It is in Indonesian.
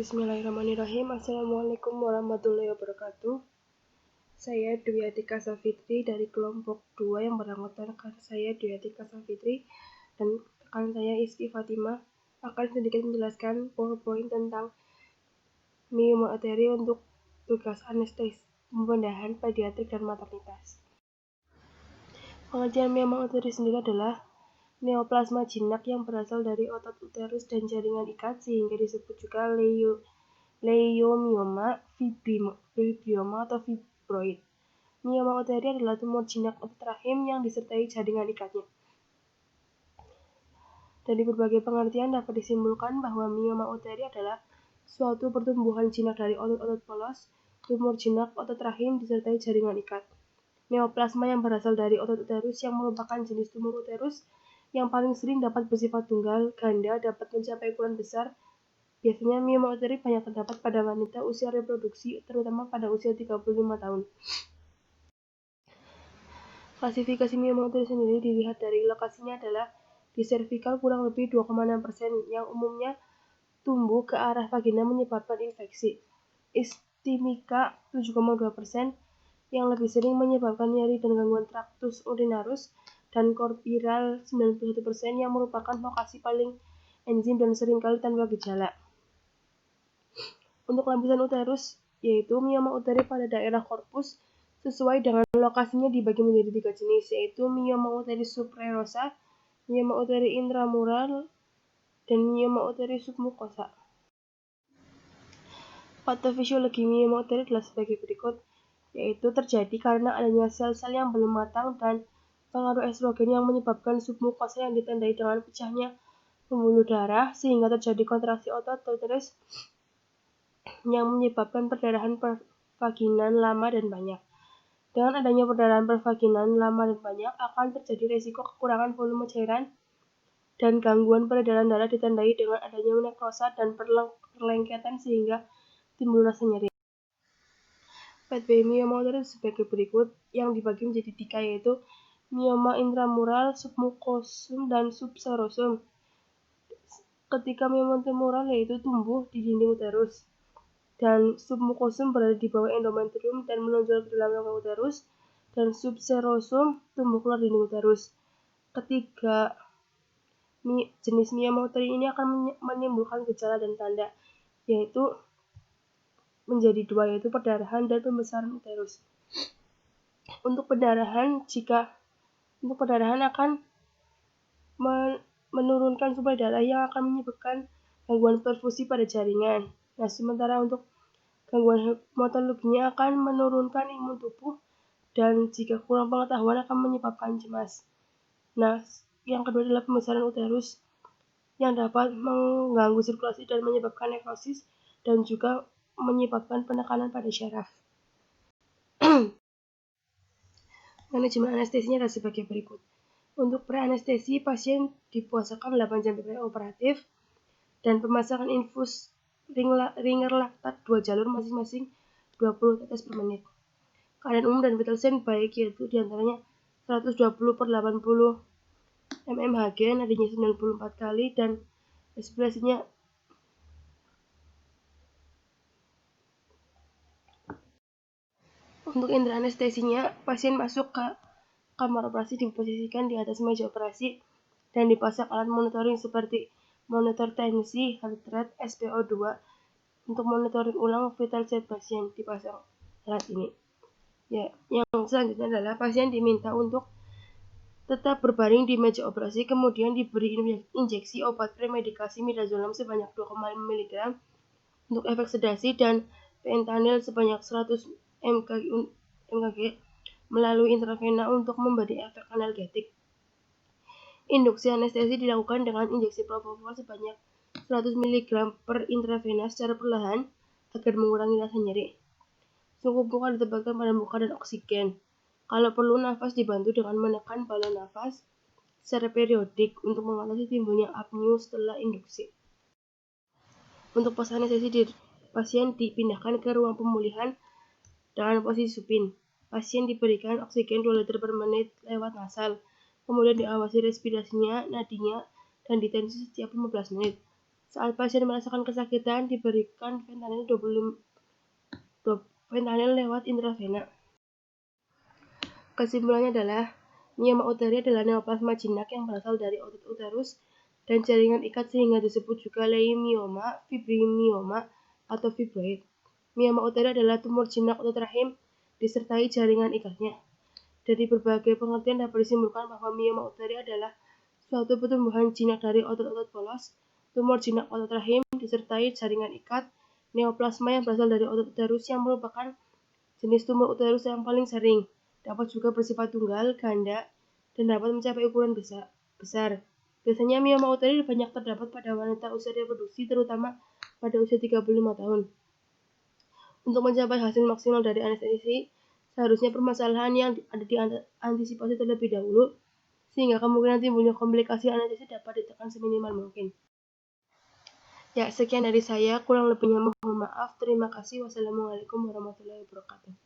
Bismillahirrahmanirrahim. Assalamualaikum warahmatullahi wabarakatuh. Saya Dwi Atika Safitri dari kelompok 2 yang beranggotakan saya Dwi Atika Safitri dan rekan saya Iski Fatimah akan sedikit menjelaskan PowerPoint tentang miomateri untuk tugas anestesi pembedahan pediatrik dan maternitas. Pengertian miomateri sendiri adalah neoplasma jinak yang berasal dari otot uterus dan jaringan ikat sehingga disebut juga leiomioma, fibrioma atau fibroid. Mioma uteri adalah tumor jinak otot rahim yang disertai jaringan ikatnya. Dari berbagai pengertian dapat disimpulkan bahwa mioma uteri adalah suatu pertumbuhan jinak dari otot-otot polos, tumor jinak otot rahim disertai jaringan ikat. Neoplasma yang berasal dari otot uterus yang merupakan jenis tumor uterus yang paling sering dapat bersifat tunggal, ganda, dapat mencapai ukuran besar. Biasanya mioma uteri banyak terdapat pada wanita usia reproduksi, terutama pada usia 35 tahun. Klasifikasi mioma uteri sendiri dilihat dari lokasinya adalah di servikal kurang lebih 2,6% yang umumnya tumbuh ke arah vagina menyebabkan infeksi. Istimika 7,2% yang lebih sering menyebabkan nyeri dan gangguan traktus urinarus, dan korpiral 91% yang merupakan lokasi paling enzim dan seringkali tanpa gejala. Untuk lapisan uterus, yaitu mioma uteri pada daerah korpus, sesuai dengan lokasinya dibagi menjadi 3 jenis, yaitu mioma uteri subrerosa, mioma uteri intramural, dan mioma uteri submukosa. Patofisiologi mioma uteri adalah sebagai berikut, yaitu terjadi karena adanya sel-sel yang belum matang dan pengaruh estrogen yang menyebabkan submukosa yang ditandai dengan pecahnya pembuluh darah sehingga terjadi kontraksi otot uterus yang menyebabkan perdarahan pervaginan lama dan banyak. Dengan adanya perdarahan pervaginan lama dan banyak akan terjadi resiko kekurangan volume cairan dan gangguan peredaran darah ditandai dengan adanya nekrosa dan perlengketan sehingga timbul rasa nyeri. Pathway mioma uteri sebagai berikut yang dibagi menjadi 3, yaitu mioma intramural, submukosum, dan subserosum. Ketika mioma intramural yaitu tumbuh di dinding uterus, dan submukosum berada di bawah endometrium dan menonjol ke dalam rongga uterus, dan subserosum tumbuh keluar dinding uterus. Ketiga jenis mioma uteri ini akan menimbulkan gejala dan tanda, yaitu menjadi 2, yaitu perdarahan dan pembesaran uterus. Untuk perdarahan akan menurunkan suplai darah yang akan menyebabkan gangguan perfusi pada jaringan. Nah, sementara untuk gangguan hematologinya akan menurunkan imun tubuh dan jika kurang pengetahuan akan menyebabkan cemas. Nah, yang kedua adalah pembesaran uterus yang dapat mengganggu sirkulasi dan menyebabkan nekrosis dan juga menyebabkan penekanan pada syaraf. Manajemen anestesinya adalah sebagai berikut. Untuk pre-anestesi, pasien dipuasakan 8 jam operatif dan pemasangan infus ringer laktat 2 jalur masing-masing 20 tetes per menit. Keadaan umum dan vital sign baik, yaitu diantaranya 120/80 mmHg, nadinya 94 kali, dan respirasinya untuk indera anestesinya, pasien masuk ke kamar operasi diposisikan di atas meja operasi dan dipasang alat monitoring seperti monitor tensi, heart rate, SpO2. Untuk monitoring ulang vital sign pasien dipasang alat ini. Ya, yang selanjutnya adalah pasien diminta untuk tetap berbaring di meja operasi, kemudian diberi injeksi obat premedikasi midazolam sebanyak 2,5 mg untuk efek sedasi dan fentanyl sebanyak 100 mg melalui intravena untuk memberi efek analgetik. Induksi anestesi dilakukan dengan injeksi propofol sebanyak 100 mg per intravena secara perlahan agar mengurangi rasa nyeri. Suhu muka ditempatkan pada muka dan oksigen. Kalau perlu, nafas dibantu dengan menekan balon nafas secara periodik untuk mengatasi timbulnya apnea setelah induksi. Untuk pos anestesi, pasien dipindahkan ke ruang pemulihan dengan posisi supin. Pasien diberikan oksigen 2 liter per menit lewat nasal, kemudian diawasi respirasinya, nadinya, dan ditensi setiap 15 menit. Saat pasien merasakan kesakitan, diberikan fentanyl lewat intravena. Kesimpulannya adalah mioma uteri adalah neoplasma jinak yang berasal dari otot uterus dan jaringan ikat sehingga disebut juga leiomyoma, fibrimioma, atau fibroid. Mioma uteri adalah tumor jinak otot rahim disertai jaringan ikatnya. Dari berbagai pengertian dapat disimpulkan bahwa mioma uteri adalah suatu pertumbuhan jinak dari otot-otot polos, tumor jinak otot rahim disertai jaringan ikat, neoplasma yang berasal dari otot uterus yang merupakan jenis tumor uterus yang paling sering. Dapat juga bersifat tunggal, ganda, dan dapat mencapai ukuran besar. Biasanya mioma uteri banyak terdapat pada wanita usia reproduksi, terutama pada usia 35 tahun. Untuk mencapai hasil maksimal dari anestesi, seharusnya permasalahan yang ada diantisipasi terlebih dahulu, sehingga kemungkinan timbulnya komplikasi anestesi dapat ditekan seminimal mungkin. Ya, sekian dari saya. Kurang lebihnya mohon maaf. Terima kasih. Wassalamualaikum warahmatullahi wabarakatuh.